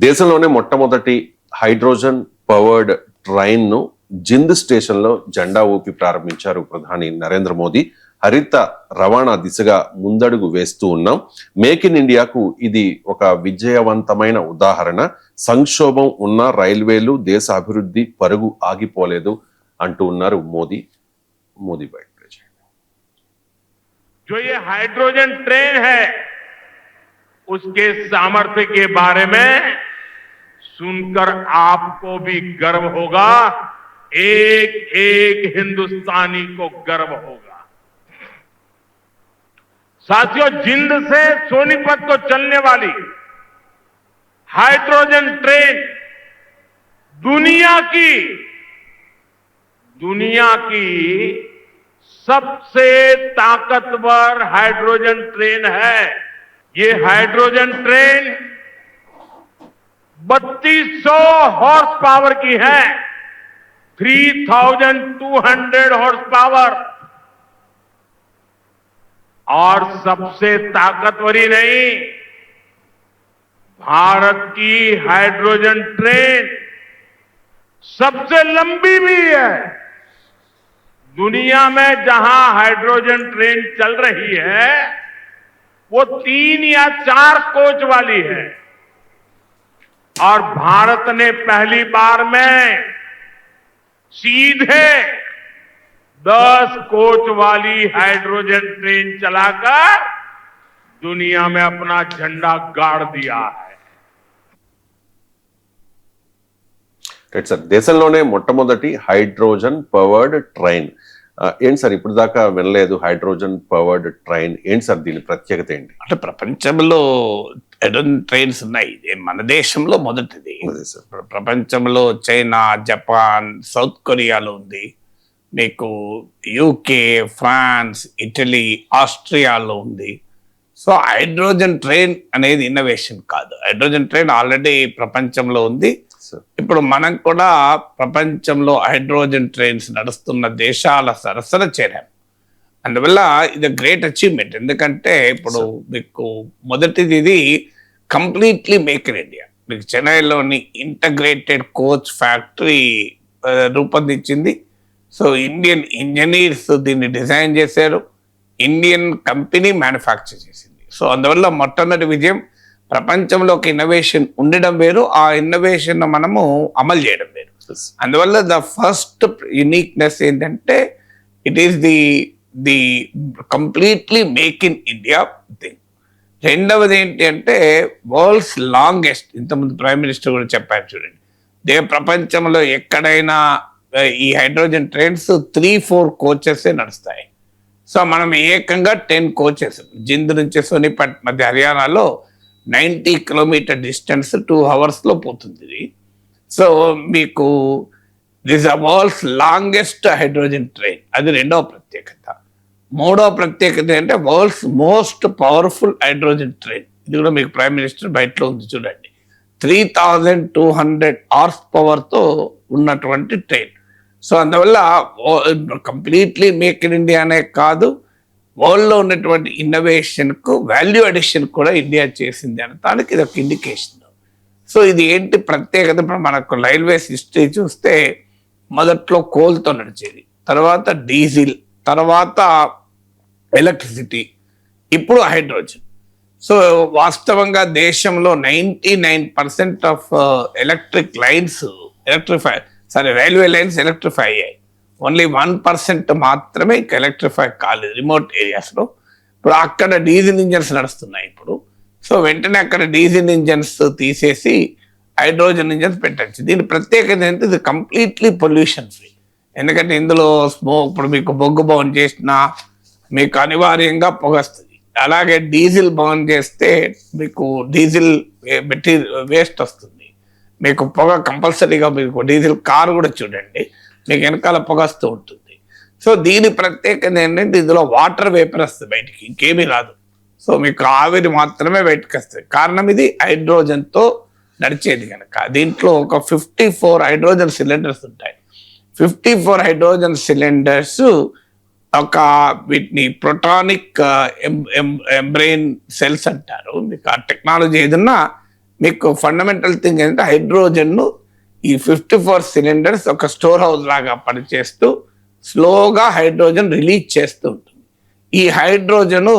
దేశంలోనే మొట్టమొదటి hydrogen powered train ను జింద్ స్టేషన్ లో జెండా ఊపి ప్రారంభించారు ప్రధాని నరేంద్ర మోదీ. హరిత రవాణా దిశగా ముందడుగు వేస్తూ ఉన్నాం. మేక్ ఇన్ ఇండియాకు ఇది ఒక విజయవంతమైన ఉదాహరణ. సంక్షోభం ఉన్న రైల్వేలు దేశ అభివృద్ధి పరుగు ఆగిపోలేదు అంటూ ఉన్నారు మోదీ. మోదీ బయట जो ये हाइड्रोजन ट्रेन है उसके सामर्थ्य के बारे में सुनकर आपको भी गर्व होगा, एक एक हिंदुस्तानी को गर्व होगा। साथियों, जिंद से सोनीपत को चलने वाली हाइड्रोजन ट्रेन दुनिया की सबसे ताकतवर हाइड्रोजन ट्रेन है। ये हाइड्रोजन ट्रेन 3200 हॉर्स पावर की है, 3200 हॉर्स पावर। और सबसे ताकतवर ही नहीं, भारत की हाइड्रोजन ट्रेन सबसे लंबी भी है। दुनिया में जहां हाइड्रोजन ट्रेन चल रही है वो 3 या 4 कोच वाली है, और भारत ने पहली बार में सीधे 10 कोच वाली हाइड्रोजन ट्रेन चलाकर दुनिया में अपना झंडा गाड़ दिया है। రైట్ సార్, దేశంలోనే మొట్టమొదటి హైడ్రోజన్ పవర్డ్ ట్రైన్. ఏంటి సార్, ఇప్పుడు దాకా వినలేదు హైడ్రోజన్ పవర్డ్ ట్రైన్. ఏంటి సార్ దీని ప్రత్యేకత ఏంటి? అంటే ప్రపంచంలో హైడ్రోజన్ ట్రైన్స్ ఉన్నాయి, మన దేశంలో మొదటిది. ప్రపంచంలో చైనా, జపాన్, సౌత్ కొరియాలో ఉంది, మీకు యూకే, ఫ్రాన్స్, ఇటలీ, ఆస్ట్రియాలో ఉంది. సో హైడ్రోజన్ ట్రైన్ అనేది ఇన్నోవేషన్ కాదు, హైడ్రోజన్ ట్రైన్ ఆల్రెడీ ప్రపంచంలో ఉంది. ఇప్పుడు మనం కూడా ప్రపంచంలో హైడ్రోజన్ ట్రైన్స్ నడుస్తున్న దేశాల సరసన చేరాం. అందువల్ల ఇది గ్రేట్ అచీవ్మెంట్. ఎందుకంటే ఇప్పుడు మీకు మొదటిది ఇది కంప్లీట్లీ మేక్ ఇన్ ఇండియా. మీకు చెన్నైలోని ఇంటగ్రేటెడ్ కోచ్ ఫ్యాక్టరీ రూపొందించింది. సో ఇండియన్ ఇంజనీర్స్ దీన్ని డిజైన్ చేశారు, ఇండియన్ కంపెనీ మ్యానుఫ్యాక్చర్ చేసింది. సో అందువల్ల మొట్టమొదటి విజయం. ప్రపంచంలో ఒక ఇన్నోవేషన్ ఉండడం వేరు, ఆ ఇన్నోవేషన్ మనము అమలు చేయడం వేరు. అందువల్ల ద ఫస్ట్ యునిక్నెస్ ఏంటంటే it is the completely make in India thing. రెండవది ఏంటి అంటే వరల్డ్స్ లాంగెస్ట్, ఇంతకుముందు ప్రైమ్ మినిస్టర్ కూడా చెప్పారు చూడండి, ప్రపంచంలో ఎక్కడైనా ఈ హైడ్రోజన్ ట్రైన్స్ 3-4 కోచెస్ నడుస్తాయి. సో మనం ఏకంగా 10 కోచెస్ జింద్ నుంచి సోనిపట్ మధ్య హర్యానాలో 90 కిలోమీటర్ డిస్టెన్స్ 2 అవర్స్లో పోతుంది. సో మీకు this the world's longest hydrogen train, అది రెండవ ప్రత్యేకత. మూడవ ప్రత్యేకత ఏంటంటే world's most powerful hydrogen train. ఇది కూడా మీకు ప్రైమ్ మినిస్టర్ బయటలో ఉంది చూడండి, 3200 హార్స్ పవర్తో ఉన్నటువంటి ట్రైన్. సో అందువల్ల కంప్లీట్లీ మేక్ ఇన్ ఇండియా అనే కాదు, వరల్డ్లో ఉన్నటువంటి ఇన్నోవేషన్కు వాల్యూ అడిషన్ కూడా ఇండియా చేసింది అనడానికి ఇది ఒక ఇండికేషన్. సో ఇది ఏంటి ప్రత్యేకత? ఇప్పుడు మనకు రైల్వేస్ హిస్టరీ చూస్తే మొదట్లో కోల్తో నడిచేది, తర్వాత డీజిల్, తర్వాత ఎలక్ట్రిసిటీ, ఇప్పుడు హైడ్రోజన్. సో వాస్తవంగా దేశంలో 99% of electric lines railway lines electrify అయ్యాయి. ఓన్లీ 1% మాత్రమే ఇంకా ఎలక్ట్రిఫై కాలేదు రిమోట్ ఏరియాస్లో. ఇప్పుడు అక్కడ డీజిల్ ఇంజన్స్ నడుస్తున్నాయి ఇప్పుడు. సో వెంటనే అక్కడ డీజిల్ ఇంజన్స్ తీసేసి హైడ్రోజన్ ఇంజన్స్ పెట్టచ్చు. దీని ప్రత్యేకత ఏంటంటే ఇది కంప్లీట్లీ పొల్యూషన్ ఫ్రీ. ఎందుకంటే ఇందులో స్మోక్, ఇప్పుడు మీకు బొగ్గు బర్న్ చేసినా మీకు అనివార్యంగా పొగ వస్తుంది. అలాగే డీజిల్ బర్న్ చేస్తే మీకు డీజిల్ మెటీరియల్ వేస్ట్ వస్తుంది, మీకు పొగ కంపల్సరీగా. మీకు డీజిల్ కారు కూడా చూడండి, మీకు వెనకాల పొగస్తూ ఉంటుంది. సో దీని ప్రత్యేకత ఏంటంటే ఇందులో వాటర్ వేపర్ వస్తుంది బయటికి, ఇంకేమీ రాదు. సో మీకు ఆవిరి మాత్రమే బయటకు వస్తుంది. కారణం ఇది హైడ్రోజన్తో నడిచేది కనుక. దీంట్లో ఒక 54 హైడ్రోజన్ సిలిండర్స్ ఉంటాయి. 54 హైడ్రోజన్ సిలిండర్స్ ఒక వీటిని ప్రోటానిక్ ఎంబ్రెయిన్ సెల్స్ అంటారు. మీకు ఆ టెక్నాలజీ ఏదన్నా మీకు ఫండమెంటల్ థింగ్ ఏంటంటే హైడ్రోజన్ను ఈ 54 సిలిండర్స్ ఒక స్టోర్ హౌస్ లాగా పనిచేస్తూ స్లోగా హైడ్రోజన్ రిలీజ్ చేస్తూ ఉంటుంది. ఈ హైడ్రోజను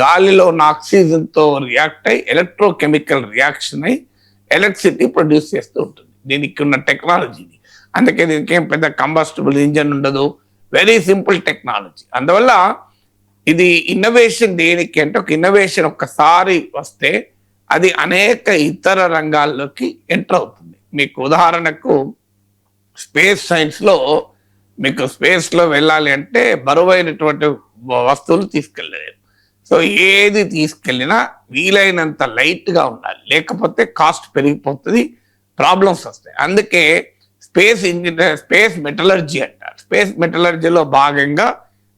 గాలిలో ఉన్న ఆక్సిజన్తో రియాక్ట్ అయ్యి ఎలక్ట్రోకెమికల్ రియాక్షన్ అయ్యి ఎలక్ట్రిసిటీ ప్రొడ్యూస్ చేస్తూ ఉంటుంది. దీనికి ఉన్న టెక్నాలజీని, అందుకే దీనికి ఏం పెద్ద కంబస్టబుల్ ఇంజన్ ఉండదు, వెరీ సింపుల్ టెక్నాలజీ. అందువల్ల ఇది ఇన్నోవేషన్ దేనికి అంటే, ఒక ఇన్నోవేషన్ ఒక్కసారి వస్తే అది అనేక ఇతర రంగాల్లోకి ఎంటర్ అవుతుంది. మీకు ఉదాహరణకు స్పేస్ సైన్స్లో మీకు స్పేస్లో వెళ్ళాలి అంటే బరువైనటువంటి వస్తువులు తీసుకెళ్ళలేరు. సో ఏది తీసుకెళ్ళినా వీలైనంత లైట్గా ఉండాలి, లేకపోతే కాస్ట్ పెరిగిపోతుంది, ప్రాబ్లమ్స్ వస్తాయి. అందుకే స్పేస్ మెటలర్జీ అంటారు. స్పేస్ మెటలర్జీలో భాగంగా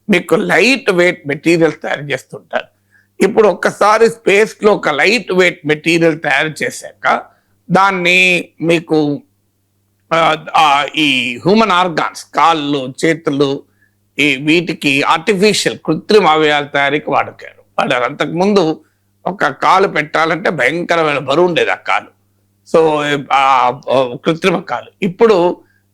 మీకు లైట్ వెయిట్ మెటీరియల్ తయారు చేస్తుంటారు. ఇప్పుడు ఒక్కసారి స్పేస్లో ఒక లైట్ వెయిట్ మెటీరియల్ తయారు చేశాక దాన్ని మీకు ఈ హ్యూమన్ ఆర్గాన్స్, కాళ్ళు, చేతులు, ఈ వీటికి ఆర్టిఫిషియల్ కృత్రిమ అవయవాల తయారీకి వాడారు. అంతకుముందు ఒక కాలు పెట్టాలంటే భయంకరమైన బరువు ఉండేది ఆ కాలు, సో కృత్రిమ కాలు. ఇప్పుడు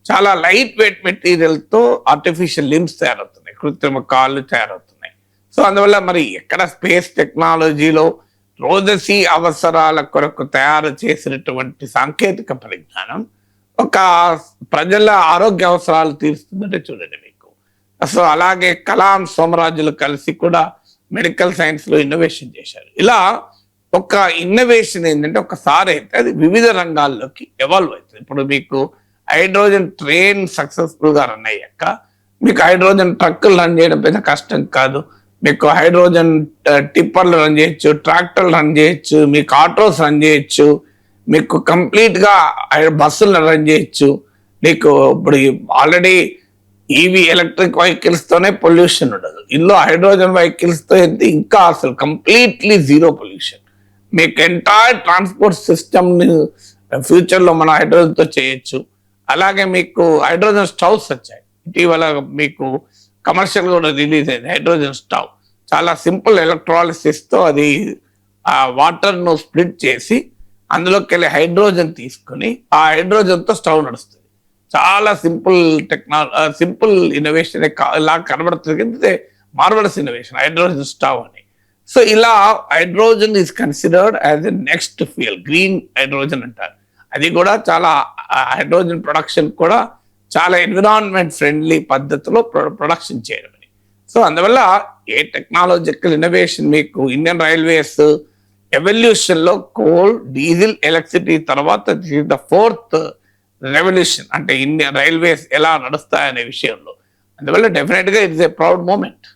చాలా లైట్ వెయిట్ మెటీరియల్తో ఆర్టిఫిషియల్ లిమ్స్ తయారవుతున్నాయి, కృత్రిమ కాళ్ళు తయారవుతున్నాయి. సో అందువల్ల మరి ఎక్కడ స్పేస్ టెక్నాలజీలో రోజసీ అవసరాల కొరకు తయారు చేసినటువంటి సాంకేతిక పరిజ్ఞానం ఒక ప్రజల ఆరోగ్య అవసరాలు తీరుస్తుందంటే చూడండి మీకు. సో అలాగే కలాం, సోమరాజులు కలిసి కూడా మెడికల్ సైన్స్లో ఇన్నోవేషన్ చేశారు. ఇలా ఒక ఇన్నోవేషన్ ఏంటంటే ఒకసారి అయితే అది వివిధ రంగాల్లోకి ఎవాల్వ్ అవుతుంది. ఇప్పుడు మీకు హైడ్రోజన్ ట్రైన్ సక్సెస్ఫుల్గా రన్ అయ్యాక మీకు హైడ్రోజన్ ట్రక్కులు రన్ చేయడం పెద్ద కష్టం కాదు. మీకు హైడ్రోజన్ టిప్పర్లు రన్ చేయొచ్చు, ట్రాక్టర్లు రన్ చేయొచ్చు, మీకు ఆటోస్ రన్ చేయొచ్చు, మీకు కంప్లీట్గా బస్సులను రన్ చేయొచ్చు. మీకు ఇప్పుడు ఆల్రెడీ ఈవీ ఎలక్ట్రిక్ వెహికల్స్తోనే పొల్యూషన్ ఉండదు. ఇందులో హైడ్రోజన్ వెహికల్స్తో అయితే ఇంకా అసలు కంప్లీట్లీ జీరో పొల్యూషన్. మీకు ఎంటైర్ ట్రాన్స్పోర్ట్ సిస్టమ్ని ఫ్యూచర్లో మనం హైడ్రోజన్తో చేయొచ్చు. అలాగే మీకు హైడ్రోజన్ స్టవ్స్ వచ్చాయి ఇటీవల, మీకు కమర్షియల్ కూడా రిలీజ్ అయింది హైడ్రోజన్ స్టవ్. చాలా సింపుల్ ఎలక్ట్రాలిసిస్తో అది ఆ వాటర్ను స్ప్లిట్ చేసి అందులోకి వెళ్ళి హైడ్రోజన్ తీసుకుని ఆ హైడ్రోజన్తో స్టవ్ నడుస్తుంది. చాలా సింపుల్ సింపుల్ ఇన్నోవేషన్ ఇలా కనబడుతుంది, మార్వలస్ ఇన్నోవేషన్ హైడ్రోజన్ స్టవ్ అని. సో ఇలా hydrogen is considered as a next fuel, green hydrogen అంటారు. అది కూడా చాలా హైడ్రోజన్ ప్రొడక్షన్ కూడా చాలా ఎన్విరాన్మెంట్ ఫ్రెండ్లీ పద్ధతిలో ప్రొడక్షన్ చేయడం. సో అందువల్ల ఏ టెక్నాలజికల్ ఇన్నోవేషన్ మీకు ఇండియన్ రైల్వేస్ ఎవల్యూషన్లో కోల్, డీజిల్, ఎలక్ట్రిసిటీ తర్వాత ద 4th రెవల్యూషన్ అంటే ఇండియన్ రైల్వేస్ ఎలా నడుస్తాయనే విషయంలో. అందువల్ల డెఫినెట్గా ఇట్స్ ఏ ప్రౌడ్ మూమెంట్.